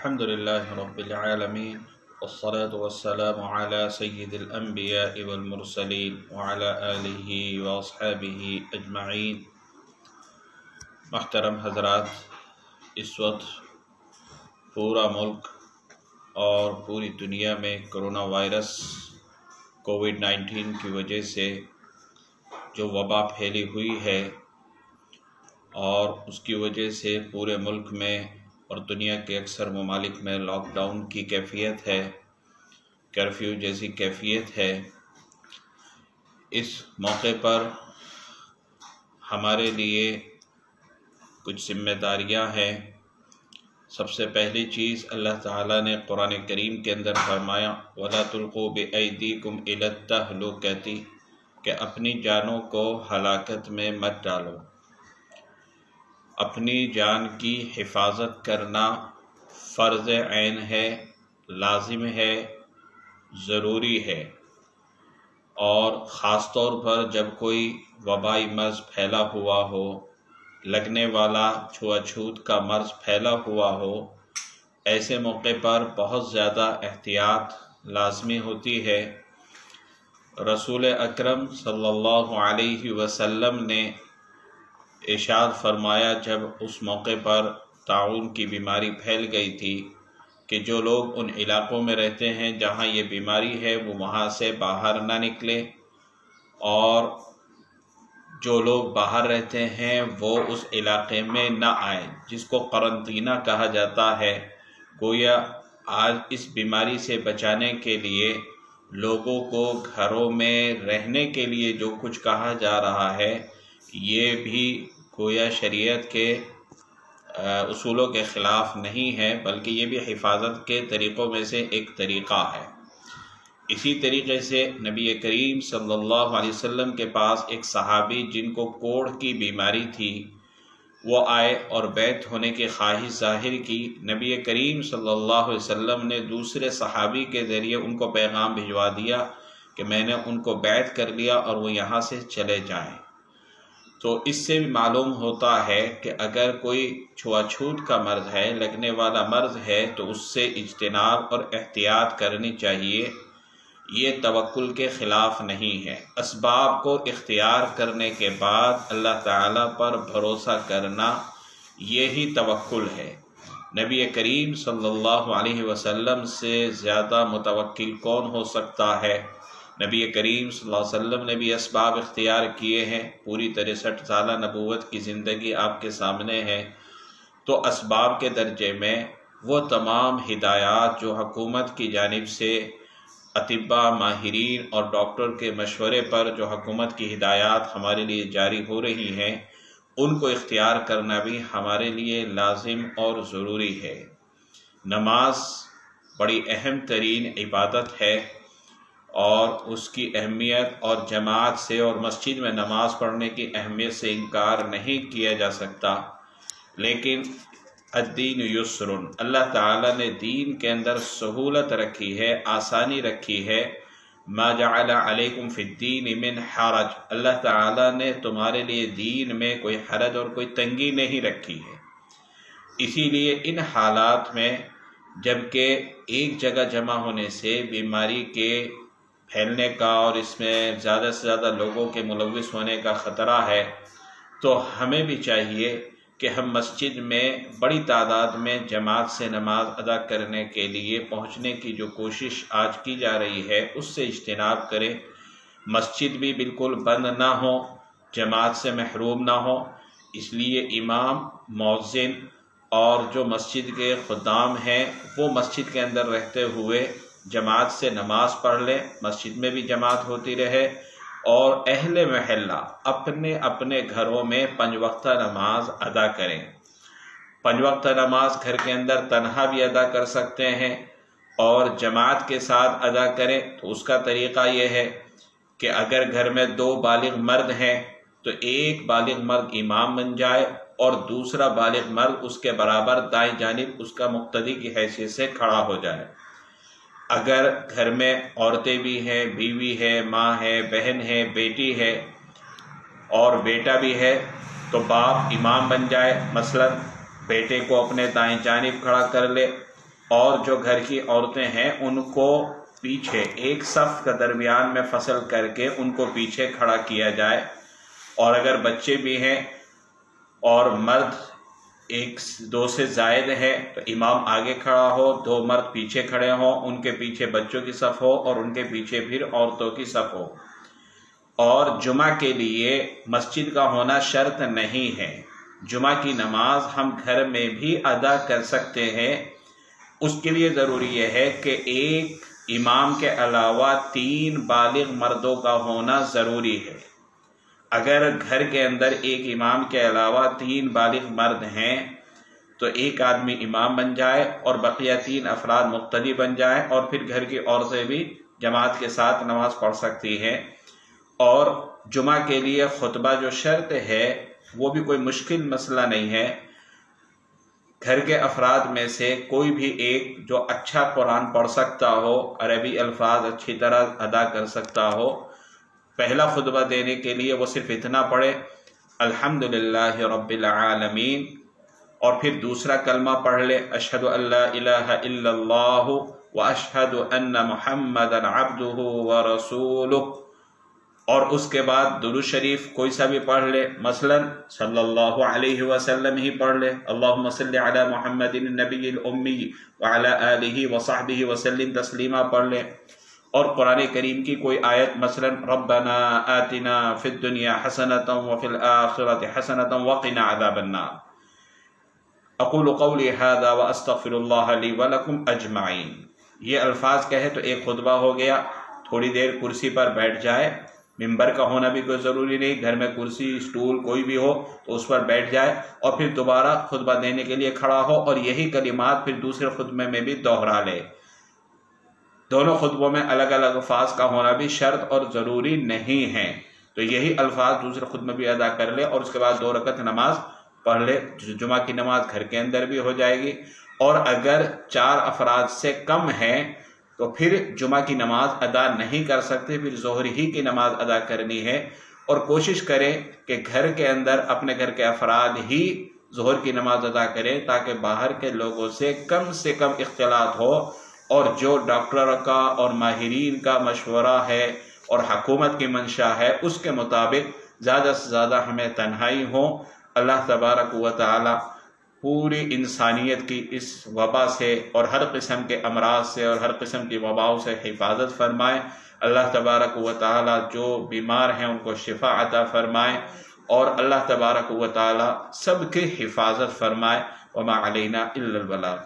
الحمد لله رب العالمين والصلاة والسلام على سيد الأنبياء والمرسلين وعلى آله وأصحابه أجمعين۔ محترم حضرات، اس وقت پورا ملک اور پوری دنیا میں کرونا وائرس کووڈ-19 کی وجہ سے جو وبا پھیلی ہوئی ہے اور اس کی وجہ سے پورے ملک میں اور دنیا کے اکثر ممالک میں لاک ڈاؤن کی کیفیت ہے، کرفیو جیسی کیفیت ہے۔ اس موقع پر ہمارے لیے کچھ ذمہ داریاں ہیں۔ سب سے پہلی چیز، اللہ تعالیٰ نے قرآن کریم کے اندر فرمایا وَلَا تُلْقُوا بِأَيْدِيكُمْ إِلَى التَّهْلُكَةِ کہ اپنی جانوں کو ہلاکت میں مت ڈالو۔ اپنی جان کی حفاظت کرنا فرض عین ہے، لازم ہے، ضروری ہے، اور خاص طور پر جب کوئی وبائی مرض پھیلا ہوا ہو، لگنے والا چھوا چھوت کا مرض پھیلا ہوا ہو، ایسے موقع پر بہت زیادہ احتیاط لازمی ہوتی ہے۔ رسول اکرم صلی اللہ علیہ وسلم نے ارشاد فرمایا جب اس موقع پر طاعون کی بیماری پھیل گئی تھی کہ جو لوگ ان علاقوں میں رہتے ہیں جہاں یہ بیماری ہے وہ وہاں سے باہر نہ نکلے، اور جو لوگ باہر رہتے ہیں وہ اس علاقے میں نہ آئیں، جس کو قرنطینہ کہا جاتا ہے۔ گویا آج اس بیماری سے بچانے کے لیے لوگوں کو گھروں میں رہنے کے لیے جو کچھ کہا جا رہا ہے، یہ بھی گویا شریعت کے اصولوں کے خلاف نہیں ہے، بلکہ یہ بھی حفاظت کے طریقوں میں سے ایک طریقہ ہے۔ اسی طریقے سے نبی کریم صلی اللہ علیہ وسلم کے پاس ایک صحابی جن کو کوڑھ کی بیماری تھی، وہ آئے اور بیعت ہونے کی خواہش ظاہر کی۔ نبی کریم صلی اللہ علیہ وسلم نے دوسرے صحابی کے ذریعے ان کو پیغام بھجوا دیا کہ میں نے ان کو بیعت کر لیا اور وہ یہاں سے چلے جائیں۔ تو اس سے بھی معلوم ہوتا ہے کہ اگر کوئی چھوا چھوت کا مرض ہے، لگنے والا مرض ہے، تو اس سے اجتناب اور احتیاط کرنی چاہیے۔ یہ توکل کے خلاف نہیں ہے۔ اسباب کو اختیار کرنے کے بعد اللہ تعالیٰ پر بھروسہ کرنا، یہی توکل ہے۔ نبی کریم صلی اللہ علیہ وسلم سے زیادہ متوکل کون ہو سکتا ہے؟ نبی کریم صلی اللہ علیہ وسلم نے بھی اسباب اختیار کیے ہیں، پوری 63 سالہ نبوت کی زندگی آپ کے سامنے ہے۔ تو اسباب کے درجے میں وہ تمام ہدایات جو حکومت کی جانب سے اطباء، ماہرین اور ڈاکٹر کے مشورے پر جو حکومت کی ہدایات ہمارے لیے جاری ہو رہی ہیں، ان کو اختیار کرنا بھی ہمارے لیے لازم اور ضروری ہے۔ نماز بڑی اہم ترین عبادت ہے، اور اس کی اہمیت اور جماعت سے اور مسجد میں نماز پڑھنے کی اہمیت سے انکار نہیں کیا جا سکتا، لیکن الدین یسر، اللہ تعالیٰ نے دین کے اندر سہولت رکھی ہے، آسانی رکھی ہے۔ ما جعل علیکم فی الدین من حرج، اللہ تعالیٰ نے تمہارے لیے دین میں کوئی حرج اور کوئی تنگی نہیں رکھی ہے۔ اسی لیے ان حالات میں جبکہ ایک جگہ جمع ہونے سے بیماری کے پھیلنے کا اور اس میں زیادہ سے زیادہ لوگوں کے ملوث ہونے کا خطرہ ہے، تو ہمیں بھی چاہیے کہ ہم مسجد میں بڑی تعداد میں جماعت سے نماز ادا کرنے کے لیے پہنچنے کی جو کوشش آج کی جا رہی ہے اس سے اجتناب کریں۔ مسجد بھی بالکل بند نہ ہو، جماعت سے محروم نہ ہو، اس لیے امام، مؤذن اور جو مسجد کے خدام ہیں وہ مسجد کے اندر رہتے ہوئے جماعت سے نماز پڑھ لیں، مسجد میں بھی جماعت ہوتی رہے، اور اہل محلہ اپنے اپنے گھروں میں 5 وقتہ نماز ادا کریں۔ 5 وقتہ نماز گھر کے اندر تنہا بھی ادا کر سکتے ہیں اور جماعت کے ساتھ ادا کریں۔ تو اس کا طریقہ یہ ہے کہ اگر گھر میں 2 بالغ مرد ہیں تو ایک بالغ مرد امام بن جائے اور دوسرا بالغ مرد اس کے برابر دائیں جانب اس کا مقتدی کی حیثیت سے کھڑا ہو جائے۔ اگر گھر میں عورتیں بھی ہیں، بیوی ہے، ماں ہے، بہن ہے، بیٹی ہے اور بیٹا بھی ہے، تو باپ امام بن جائے، مثلا بیٹے کو اپنے دائیں جانب کھڑا کر لے اور جو گھر کی عورتیں ہیں ان کو پیچھے ایک صف کا درمیان میں فصل کر کے ان کو پیچھے کھڑا کیا جائے، اور اگر بچے بھی ہیں اور مرد ایک دو سے زائد ہے تو امام آگے کھڑا ہو، دو مرد پیچھے کھڑے ہوں، ان کے پیچھے بچوں کی صف ہو اور ان کے پیچھے پھر عورتوں کی صف ہو۔ اور جمعہ کے لیے مسجد کا ہونا شرط نہیں ہے، جمعہ کی نماز ہم گھر میں بھی ادا کر سکتے ہیں۔ اس کے لیے ضروری یہ ہے کہ ایک امام کے علاوہ 3 بالغ مردوں کا ہونا ضروری ہے۔ اگر گھر کے اندر ایک امام کے علاوہ 3 بالغ مرد ہیں تو ایک آدمی امام بن جائے اور بقیہ 3 افراد مقتدی بن جائے، اور پھر گھر کی عورتیں بھی جماعت کے ساتھ نماز پڑھ سکتی ہیں۔ اور جمعہ کے لیے خطبہ جو شرط ہے وہ بھی کوئی مشکل مسئلہ نہیں ہے۔ گھر کے افراد میں سے کوئی بھی ایک جو اچھا قرآن پڑھ سکتا ہو، عربی الفاظ اچھی طرح ادا کر سکتا ہو، پہلا خطبہ دینے کے لیے وہ صرف اتنا پڑھے الحمدللہ رب العالمین، اور پھر دوسرا کلمہ پڑھ لے اشہد ان لا الہ الا اللہ واشہد ان محمدا عبدہ ورسولہ، اور اس کے بعد درود شریف کوئی سا بھی پڑھ لے، مثلا صلی اللہ علیہ وسلم ہی پڑھ لے، اللہم صلی علی محمد النبی الامی وعلی آلہ وصحبہ وسلم تسلیما پڑھ لے، اور قرآن کریم کی کوئی آیت مثلا ربنا آتنا فی الدنیا حسنۃ وفی الآخرۃ حسنۃ وقنا عذاب النار۔ اقول قولی ھذا واستغفر اللہ لی ولکم اجمعین۔ یہ الفاظ کہے تو ایک خطبہ ہو گیا، تھوڑی دیر کرسی پر بیٹھ جائے، ممبر کا ہونا بھی کوئی ضروری نہیں، گھر میں کرسی اسٹول کوئی بھی ہو تو اس پر بیٹھ جائے، اور پھر دوبارہ خطبہ دینے کے لیے کھڑا ہو اور یہی کلمات پھر دوسرے خطبے میں بھی دوہرا لے۔ دونوں خطبوں میں الگ الگ الفاظ کا ہونا بھی شرط اور ضروری نہیں ہے، تو یہی الفاظ دوسرے خطبے میں بھی ادا کر لے اور اس کے بعد 2 رکعت نماز پڑھ لے۔ جمعہ کی نماز گھر کے اندر بھی ہو جائے گی، اور اگر 4 افراد سے کم ہیں تو پھر جمعہ کی نماز ادا نہیں کر سکتے، پھر ظہر ہی کی نماز ادا کرنی ہے۔ اور کوشش کریں کہ گھر کے اندر اپنے گھر کے افراد ہی ظہر کی نماز ادا کریں تاکہ باہر کے لوگوں سے کم اختلاط ہو، اور جو ڈاکٹر کا اور ماہرین کا مشورہ ہے اور حکومت کی منشا ہے اس کے مطابق زیادہ سے زیادہ ہمیں تنہائی ہو۔ اللہ تبارک و تعالی پوری انسانیت کی اس وبا سے اور ہر قسم کے امراض سے اور ہر قسم کی وباؤں سے حفاظت فرمائے۔ اللہ تبارک و تعالی جو بیمار ہیں ان کو شفا عطا فرمائے، اور اللہ تبارک و تعالی سب کی حفاظت فرمائے۔ وما علینا الا البلاغ۔